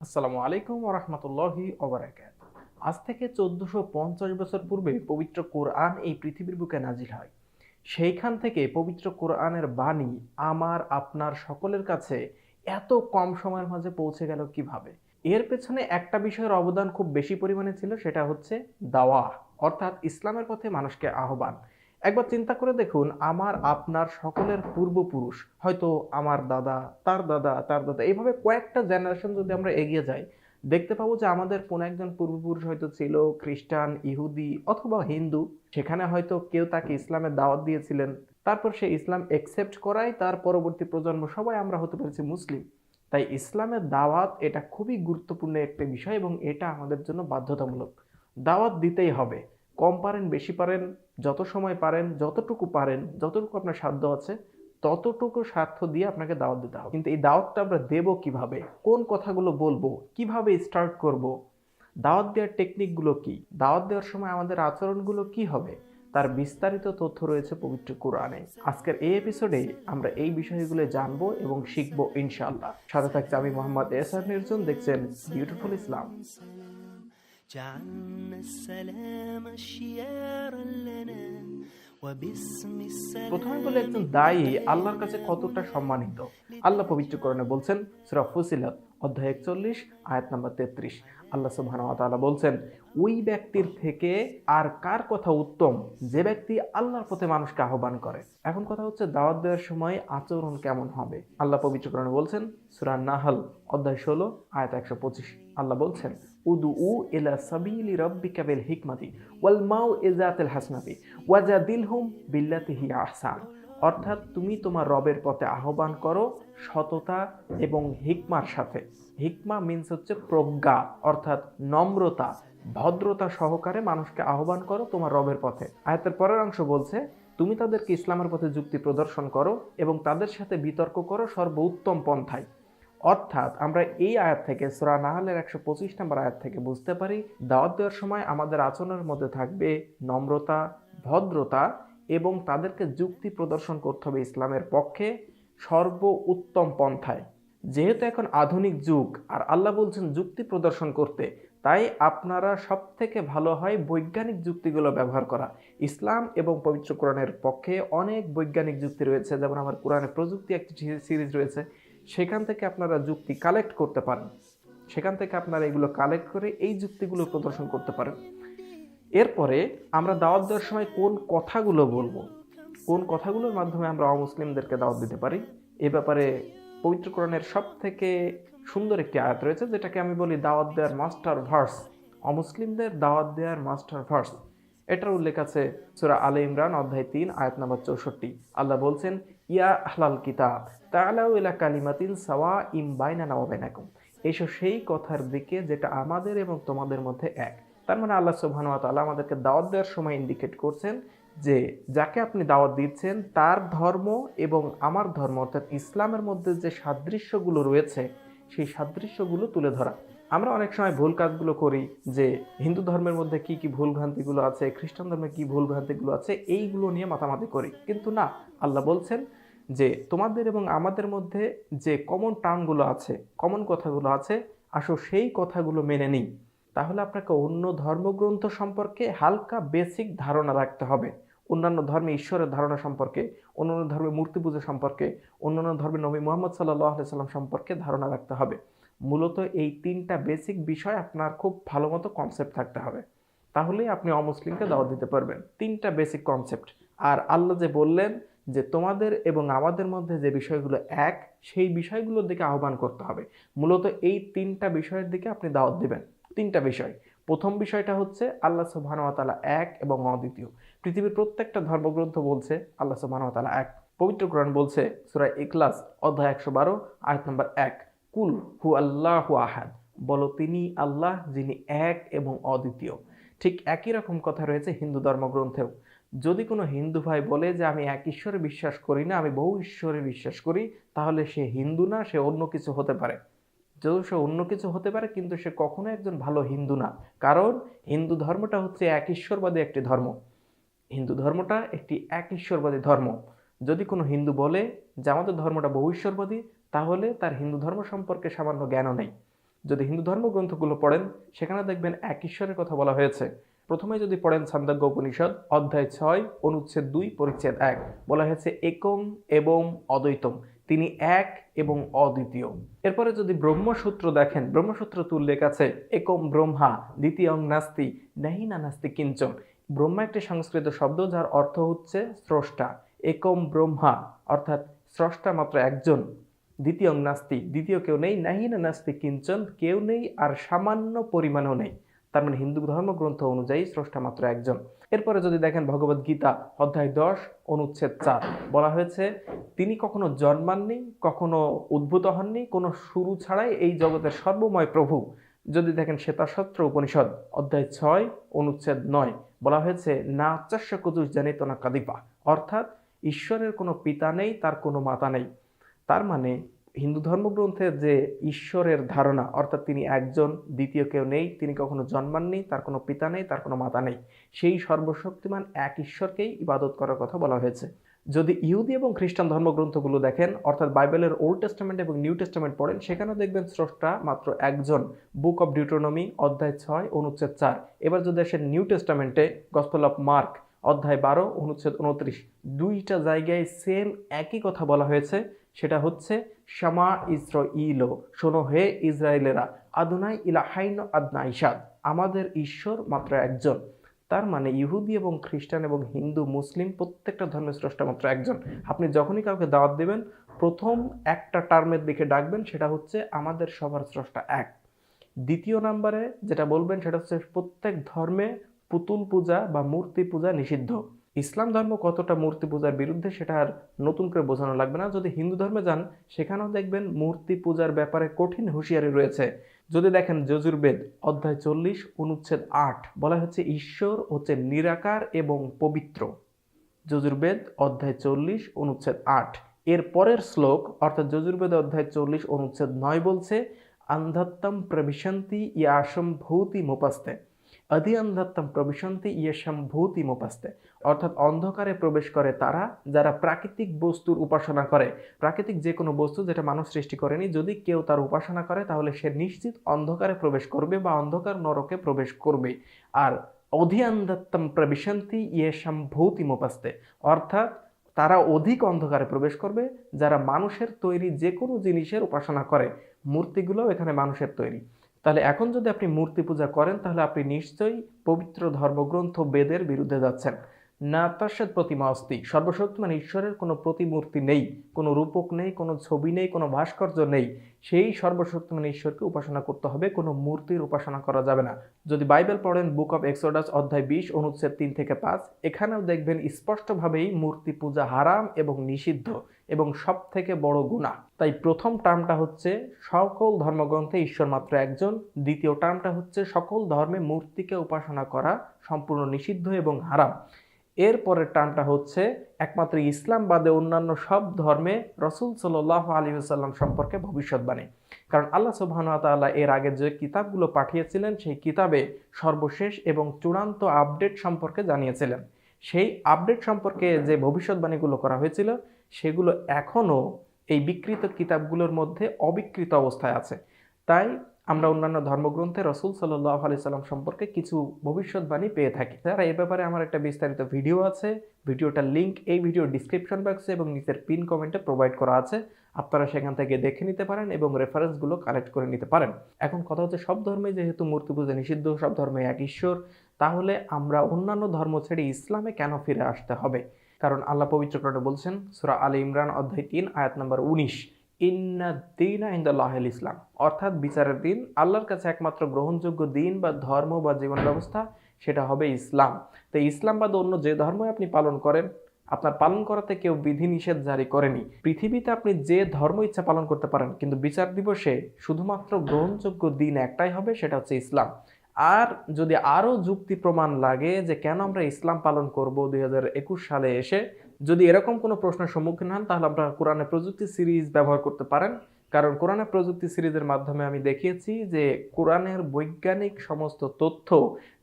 আসসালামু আলাইকুম ওয়া রাহমাতুল্লাহি ওয়া বারাকাতুহু। আজ থেকে 1450 বছর পূর্বে পবিত্র কোরআন এই পৃথিবীর বুকে নাজিল হয়। সেইখান থেকে পবিত্র কোরআনের বাণী আমার আপনার সকলের কাছে এত কম সময়ের মাঝে পৌঁছে গেল কিভাবে? এর পেছনে একটা বিষয়ের অবদান খুব বেশি পরিমাণে ছিল, সেটা হচ্ছে দাওয়া, অর্থাৎ ইসলামের পথে মানুষকে আহ্বান। একবার চিন্তা করে দেখুন, আমার আপনার সকলের পূর্বপুরুষ, হয়তো আমার দাদা, তার দাদা, তার দাদা, এইভাবে কয়েকটা জেনারেশন যদি আমরা এগিয়ে যাই, দেখতে পাবো যে আমাদের কোন একজন পূর্বপুরুষ হয়তো ছিল খ্রিস্টান, ইহুদি অথবা হিন্দু। সেখানে হয়তো কেউ তাকে ইসলামের দাওয়াত দিয়েছিলেন, তারপর সে ইসলাম একসেপ্ট করায় তার পরবর্তী প্রজন্ম সবাই আমরা হতে পেরেছি মুসলিম। তাই ইসলামের দাওয়াত এটা খুবই গুরুত্বপূর্ণ একটা বিষয় এবং এটা আমাদের জন্য বাধ্যতামূলক। দাওয়াত দিতেই হবে। কম পারেন বেশি পারেন, যত সময় পারেন, যতটুকু পারেন, যতটুকু আপনার সাধ্য আছে ততটুকু স্বার্থ দিয়ে আপনাকে দাওয়াত দিতে হবে। কিন্তু এই দাওয়াতটা আমরা দেব কিভাবে, কোন কথাগুলো বলবো, কিভাবে স্টার্ট করব, দাওয়াত দেওয়ার টেকনিকগুলো কি, দাওয়াত দেওয়ার সময় আমাদের আচরণগুলো কি হবে, তার বিস্তারিত তথ্য রয়েছে পবিত্র কোরআনে। আজকের এই এপিসোডে আমরা এই বিষয়গুলো জানবো এবং শিখবো ইনশাআল্লাহ। সাথে থাকছে আমি মোহাম্মদ এহসান নির্জন, দেখছেন বিউটিফুল ইসলাম। جعلنا السلام شيارا لنا وباسم প্রথমে বলে, একজন السلام দায়ী আল্লাহর কাছে কতটা সম্মানিত। আল্লাহ পবিত্র কোরআনে বলছেন, সূরা ফুসিলাত অধ্যায় 41 আয়াত নাম্বার 33। আল্লাহ সুবহানাহু ওয়া তাআলা বলছেন, ওই ব্যক্তির থেকে আর কার কথা উত্তম যে ব্যক্তি আল্লাহর পথে মানুষকে আহ্বান করে। এখন কথা হচ্ছে, দাওয়াত দেওয়ার সময় আচরণ কেমন হবে। আল্লাহ পবিত্র কোরআনে বলছেন, সূরা নাহল অধ্যায় 16 আয়াত 125। আল্লাহ বলছেন, উদু ইলা সাবিলি রাব্বিকা বিল হিকমাতি ওয়াল মাউইজাতিল হাসানাতি ওয়াজাদিলহুম বিল্লাতি হিয়া আহসান। অর্থাৎ তুমি তোমার রবের পথে আহ্বান করো সততা এবং হিকমার সাথে। হিকমা মিন্স হচ্ছে প্রজ্ঞা, অর্থাৎ নম্রতা, ভদ্রতা সহকারে মানুষকে আহ্বান করো তোমার রবের পথে। আয়াতের পরের অংশ বলছে, তুমি তাদেরকে ইসলামের পথে যুক্তি প্রদর্শন করো এবং তাদের সাথে বিতর্ক করো সর্বোত্তম পন্থায়। অর্থাৎ আমরা এই আয়াত থেকে, সূরা নাহলের 125 নম্বর আয়াত থেকে বুঝতে পারি, দাওয়াত দেওয়ার সময় আমাদের আচরণের মধ্যে থাকবে নম্রতা, ভদ্রতা এবং তাদেরকে যুক্তি প্রদর্শন করতে হবে ইসলামের পক্ষে সর্বোত্তম পন্থায়। যেহেতু এখন আধুনিক যুগ আর আল্লাহ বলছেন যুক্তি প্রদর্শন করতে, তাই আপনারা সব থেকে ভালো হয় বৈজ্ঞানিক যুক্তিগুলো ব্যবহার করা। ইসলাম এবং পবিত্র কোরআনের পক্ষে অনেক বৈজ্ঞানিক যুক্তি রয়েছে, যেমন আমার কোরআনে প্রযুক্তি একটি সিরিজ রয়েছে, সেখান থেকে আপনারা যুক্তি কালেক্ট করতে পারেন। সেখান থেকে আপনারা এগুলো কালেক্ট করে এই যুক্তিগুলো প্রদর্শন করতে পারেন। এরপরে আমরা দাওয়াত দেওয়ার সময় কোন কথাগুলো বলবো, কোন কথাগুলোর মাধ্যমে আমরা অমুসলিমদেরকে দাওয়াত দিতে পারি, এ ব্যাপারে পবিত্র কোরআনের সব থেকে সুন্দর একটি আয়াত রয়েছে, যেটাকে আমি বলি দাওয়াত দেওয়ার মাস্টার ভার্স, অমুসলিমদের দাওয়াত দেওয়ার মাস্টার ভার্স। এটার উল্লেখ আছে সূরা আলে ইমরান অধ্যায় 3 আয়াত নাম্বার 64। আল্লাহ বলছেন, ইয়া আহলাল কিতাব তাআলাউ ইলা কালিমাতিন সাওয়াইম বাইনানা ওয়া বাইনাকুম। এসো সেই কথার দিকে যেটা আমাদের এবং তোমাদের মধ্যে এক। তার মানে আল্লাহ সুবহানাহু ওয়া তাআলা আমাদেরকে দাওয়াত দেওয়ার সময় ইন্ডিকেট করছেন যে যাকে আপনি দাওয়াত দিচ্ছেন তার ধর্ম এবং আমার ধর্ম অর্থাৎ ইসলামের মধ্যে যে সাদৃশ্যগুলো রয়েছে সেই সাদৃশ্যগুলো তুলে ধরা। আমরা অনেক সময় ভুল কাজগুলো করি, যে হিন্দু ধর্মের মধ্যে কি কি ভুল ভ্রান্তিগুলো আছে, খ্রিস্টান ধর্মে কি ভুল ভ্রান্তিগুলো আছে, এইগুলো নিয়ে মাতামাতি করি। কিন্তু না, আল্লাহ বলছেন যে তোমাদের এবং আমাদের মধ্যে যে কমন টার্মগুলো আছে, কমন কথাগুলো আছে, আসো সেই কথাগুলো মেনে নিই। তাহলে আপনাকে অন্য ধর্মগ্রন্থ সম্পর্কে হালকা বেসিক ধারণা রাখতে হবে। অন্যান্য ধর্মে ঈশ্বরের ধারণা সম্পর্কে, অন্যান্য ধর্মে মূর্তি পূজা সম্পর্কে, অন্যান্য ধর্মে নবী মুহাম্মদ সাল্লাল্লাহু আলাইহি সাল্লাম সম্পর্কে ধারণা রাখতে হবে। মূলত এই তিনটা বেসিক বিষয় আপনার খুব ভালো মতো কনসেপ্ট থাকতে হবে, তাহলেই আপনি অমুসলিমকে দাওয়াত দিতে পারবেন। তিনটা বেসিক কনসেপ্ট। আর আল্লাহ যে বললেন যে তোমাদের এবং আমাদের মধ্যে যে বিষয়গুলো এক, সেই বিষয়গুলোর দিকে আহ্বান করতে হবে। মূলত এই তিনটা বিষয়ের দিকে আপনি দাওয়াত দিবেন। তিনটা বিষয়। প্রথম বিষয়টা হচ্ছে আল্লাহ সুবহানাহু ওয়া তাআলা এক এবং অদ্বিতীয়। পৃথিবীর প্রত্যেকটা ধর্মগ্রন্থ বলছে আল্লাহ সুবহানাহু ওয়া তাআলা এক। পবিত্র কোরআন বলছে সূরা ইখলাস অধ্যায় 112 আয়াত নম্বর 1, কুল হু আল্লাহু আহাদ, বলো তিনি আল্লাহ যিনি এক এবং অদ্বিতীয়। ঠিক একই রকম কথা রয়েছে হিন্দু ধর্মগ্রন্থেও। যদি কোনো হিন্দু ভাই বলে যে আমি এক ঈশ্বরে বিশ্বাস করি না, আমি বহু ঈশ্বরে বিশ্বাস করি, তাহলে সে হিন্দু না, সে অন্য কিছু হতে পারে। যদিও সে অন্য কিছু হতে পারে, কিন্তু সে কখনো একজন ভালো হিন্দু না। কারণ হিন্দু ধর্মটা হচ্ছে এক ঈশ্বরবাদী একটি ধর্ম। হিন্দু ধর্মটা একটি এক ঈশ্বরবাদী ধর্ম। যদি কোনো হিন্দু বলে যে আমাদের ধর্মটা বহু ঈশ্বরবাদী, তাহলে তার হিন্দু ধর্ম সম্পর্কে সামান্য জ্ঞানও নেই। যদি হিন্দু ধর্মগ্রন্থগুলো পড়েন সেখানে দেখবেন এক ঈশ্বরের কথা বলা হয়েছে। প্রথমে যদি পড়েন ছান্দোগ্য উপনিষদ অধ্যায় 6 অনুচ্ছেদ 2 পরিচ্ছেদ 1, বলা হয়েছে একম এবং অদ্বৈতম, তিনি এক এবং অদ্বিতীয়। এরপরে যদি ব্রহ্মসূত্র দেখেন, ব্রহ্মসূত্র উল্লেখ আছে একম ব্রহ্মা দ্বিতীয়ং নাস্তি নাহি না নাস্তি কিঞ্চন। ব্রহ্মা একটি সংস্কৃত শব্দ যার অর্থ হচ্ছে স্রষ্টা। একম ব্রহ্মা অর্থাৎ স্রষ্টা মাত্র একজন। দ্বিতীয়ং নাস্তি, দ্বিতীয় কেউ নেই, নাহি না নাস্তি কিঞ্চন, কেউ নেই আর সামান্য পরিমাণও নেই। তার মানে হিন্দু ধর্মগ্রন্থ অনুযায়ী স্রষ্টা মাত্র একজন। এরপরে যদি দেখেন ভগবদ গীতা অধ্যায় 10 অনুচ্ছেদ 4, বলা হয়েছে তিনি কখনো জন্মাননি, কখনো উদ্ভূত হননি, কোনো শুরু ছাড়াই এই জগতের সর্বময় প্রভু। যদি দেখেন শ্বেতাসত্র উপনিষদ অধ্যায় 6 অনুচ্ছেদ 9, বলা হয়েছে না চাষ্য কুতুষ জানিত না কাদিপা, অর্থাৎ ঈশ্বরের কোনো পিতা নেই, তার কোনো মাতা নেই। তার মানে হিন্দু ধর্মগ্রন্থের যে ঈশ্বরের ধারণা, অর্থাৎ তিনি একজন, দ্বিতীয় কেউ নেই, তিনি কখনো জন্মাননি, তার কোনো পিতা নেই, তার কোনো মাতা নেই, সেই সর্বশক্তিমান এক ঈশ্বরকেই ইবাদত করার কথা বলা হয়েছে। যদি ইহুদি এবং খ্রিস্টান ধর্মগ্রন্থগুলো দেখেন, অর্থাৎ বাইবেলের ওল্ড টেস্টামেন্ট এবং নিউ টেস্টামেন্ট পড়েন, সেখানেও দেখবেন স্রষ্টা মাত্র একজন। বুক অফ ডিউটোনমি অধ্যায় 6 অনুচ্ছেদ 4। এবার যদি আসেন নিউ টেস্টামেন্টে, গসপেল অফ মার্ক অধ্যায় 12 অনুচ্ছেদ 29, দুইটা জায়গায় সেম একই কথা বলা হয়েছে। সেটা হচ্ছে শামা ইসরাঈল, শোনো হে ইসরায়েলেরা, আদুনাই ইলাহাইন আদনাইশাদ, আমাদের ঈশ্বর মাত্র একজন। তার মানে ইহুদি এবং খ্রিস্টান এবং হিন্দু মুসলিম প্রত্যেকটা ধর্মের স্রষ্টা মাত্র একজন। আপনি যখনই কাউকে দাওয়াত দেবেন প্রথম একটা টার্মের দিকে ডাকবেন, সেটা হচ্ছে আমাদের সবার স্রষ্টা এক। দ্বিতীয় নাম্বারে যেটা বলবেন সেটা হচ্ছে প্রত্যেক ধর্মে পুতুল পূজা বা মূর্তি পূজা নিষিদ্ধ। ইসলাম ধর্ম কতটা মূর্তি পূজার বিরুদ্ধে সেটা আর নতুন করে বোঝানো লাগবে না। যদি হিন্দু ধর্মে যান সেখানেও দেখবেন মূর্তি পূজার ব্যাপারে কঠিন হুঁশিয়ারি রয়েছে। যদি দেখেন যজুর্বেদ অধ্যায় 40 অনুচ্ছেদ 8, বলা হচ্ছে ঈশ্বর হচ্ছে নিরাকার এবং পবিত্র। যজুর্বেদ অধ্যায় 40 অনুচ্ছেদ 8 এর পরের শ্লোক অর্থাৎ যজুর্বেদ অধ্যায় 40 অনুচ্ছেদ 9 বলছে অন্ধাত্তম প্রবিশন্তি ইয়াসম ভূতি মোপাস্তে, অধি অন্ধাত্তম প্রবিশন্তি ইয়াসম ভূতি মোপাস্তে, অর্থাৎ অন্ধকারে প্রবেশ করে তারা যারা প্রাকৃতিক বস্তুর উপাসনা করে। প্রাকৃতিক যে কোনো বস্তু যেটা মানুষ সৃষ্টি করেনি, যদি কেউ তার উপাসনা করে তাহলে সে নিশ্চিত অন্ধকারে প্রবেশ করবে বা অন্ধকার নরকে প্রবেশ করবে। আর অধিয়ান্ধাত্তম প্রবিশন্তি ইয়েশাম ভূতিমোপাস্তে, অর্থাৎ তারা অধিক অন্ধকারে প্রবেশ করবে যারা মানুষের তৈরি যে কোনো জিনিসের উপাসনা করে। মূর্তিগুলোও এখানে মানুষের তৈরি। তাহলে এখন যদি আপনি মূর্তি পূজা করেন তাহলে আপনি নিশ্চয়ই পবিত্র ধর্মগ্রন্থ বেদের বিরুদ্ধে যাচ্ছেন। না তার প্রতিমা অস্তি, সর্বশক্তিমান ঈশ্বরের কোনো প্রতিমূর্তি নেই, কোনো রূপক নেই, কোনো ছবি নেই, কোনো ভাস্কর্য নেই। সেই সর্বশক্তিমান ঈশ্বরকে উপাসনা করতে হবে, কোনো মূর্তির উপাসনা করা যাবে না। যদি বাইবেল পড়েন বুক অফ এক্সোডাস অধ্যায় 20 অনুচ্ছেদ 3 থেকে 5, এখানেও দেখবেন স্পষ্টভাবেই মূর্তি পূজা হারাম এবং নিষিদ্ধ এবং সব থেকে বড় গুনাহ। তাই প্রথম টার্মটা হচ্ছে সকল ধর্মগ্রন্থে ঈশ্বর মাত্র একজন। দ্বিতীয় টার্মটা হচ্ছে সকল ধর্মে মূর্তিকে উপাসনা করা সম্পূর্ণ নিষিদ্ধ এবং হারাম। এরপরের টার্মটা হচ্ছে একমাত্র ইসলাম বাদে অন্যান্য সব ধর্মে রাসূল সাল্লাল্লাহু আলাইহি ওয়াসাল্লাম সম্পর্কে ভবিষ্যৎবাণী। কারণ আল্লাহ সুবহানাহু ওয়া তাআলা এর আগে যে কিতাবগুলো পাঠিয়েছিলেন সেই কিতাবে সর্বশেষ এবং চূড়ান্ত আপডেট সম্পর্কে জানিয়েছিলেন। সেই আপডেট সম্পর্কে যে ভবিষ্যৎবাণীগুলো করা হয়েছিল সেগুলো এখনও এই বিকৃত কিতাবগুলোর মধ্যে অবিকৃত অবস্থায় আছে। তাই আমরা অন্যান্য ধর্মগ্রন্থে রাসূল সাল্লাল্লাহু আলাইহি সাল্লাম সম্পর্কে কিছু ভবিষ্যৎবাণী পেয়ে থাকি। তারা এই ব্যাপারে আমার একটা বিস্তারিত ভিডিও আছে, ভিডিওটার লিংক এই ভিডিও ডিসক্রিপশন বক্সে এবং নিচের পিন কমেন্টে প্রোভাইড করা আছে। আপনারা সেখান থেকে দেখে নিতে পারেন এবং রেফারেন্সগুলো কালেক্ট করে নিতে পারেন। এখন কথা হচ্ছে সব ধর্মে যেহেতু মূর্তি পূজা নিষিদ্ধ, সব ধর্মে এক ঈশ্বর, তাহলে আমরা অন্যান্য ধর্ম ছেড়ে ইসলামে কেন ফিরে আসতে হবে? কারণ আল্লাহ পবিত্র কোরআনে বলছেন সূরা আলে ইমরান অধ্যায় 3 আয়াত নম্বর 19, ইন্নাদ-দীনা ইনদাল্লাহিল ইসলাম, অর্থাৎ বিচারের দিন আল্লাহর কাছে একমাত্র গ্রহণযোগ্য দিন বা ধর্ম বা জীবন ব্যবস্থা সেটা হবে ইসলাম। তো ইসলাম বাদে অন্য যে ধর্মই আপনি পালন করেন, আপনার পালন করাতে কেউ বিধিনিষেধ জারি করেনি। পৃথিবীতে আপনি যে ধর্ম ইচ্ছা পালন করতে পারেন, কিন্তু বিচার দিবসে শুধুমাত্র গ্রহণযোগ্য দিন একটাই হবে, সেটা হচ্ছে ইসলাম। আর যদি আরও যুক্তি প্রমাণ লাগে যে কেন আমরা ইসলাম পালন করব 2021 সালে এসে, যদি এরকম কোনো প্রশ্নের সম্মুখীন হন তাহলে আপনারা কোরআনে প্রযুক্তি সিরিজ ব্যবহার করতে পারেন। কারণ কোরআনে প্রযুক্তি সিরিজের মাধ্যমে আমি দেখিয়েছি যে কোরআনের বৈজ্ঞানিক সমস্ত তথ্য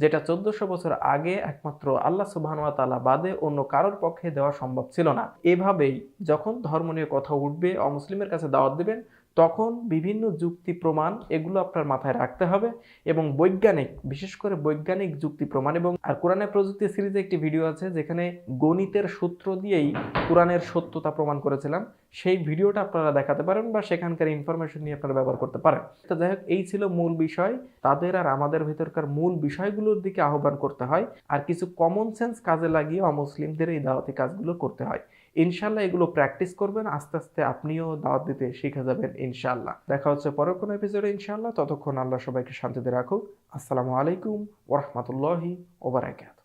যেটা 1400 বছর আগে একমাত্র আল্লাহ সুবহানাহু ওয়া তাআলা বাদে অন্য কারোর পক্ষে দেওয়া সম্ভব ছিল না। এভাবেই যখন ধর্ম নিয়ে কথা উঠবে, অমুসলিমের কাছে দাওয়াত দেবেন, তখন বিভিন্ন যুক্তি প্রমাণ এগুলো আপনার মাথায় রাখতে হবে এবং বৈজ্ঞানিক, বিশেষ করে বৈজ্ঞানিক যুক্তি প্রমাণ। এবং আর কোরআনের প্রযুক্তি সিরিজে একটি ভিডিও আছে যেখানে গণিতের সূত্র দিয়েই কোরআনের সত্যতা প্রমাণ করেছিলাম, সেই ভিডিওটা আপনারা দেখাতে পারেন বা সেখানকার ইনফরমেশন নিয়ে আপনারা ব্যবহার করতে পারেন। তো যাই হোক, এই ছিল মূল বিষয়। তাদের আর আমাদের ভিতরকার মূল বিষয়গুলোর দিকে আহ্বান করতে হয়, আর কিছু কমন সেন্স কাজে লাগিয়ে অমুসলিমদের এই দাওয়াতি কাজগুলো করতে হয়। ইনশাল্লাহ এগুলো প্র্যাকটিস করবেন, আস্তে আস্তে আপনিও দাওয়াত দিতে শিখে যাবেন ইনশাল্লাহ। দেখা হচ্ছে পরের কোনো এপিসোডে ইনশাল্লাহ। ততক্ষণ আল্লাহ সবাইকে শান্তিতে রাখুক। আসসালামু আলাইকুম ওয়া রাহমাতুল্লাহি ওয়া বারাকাতুহু।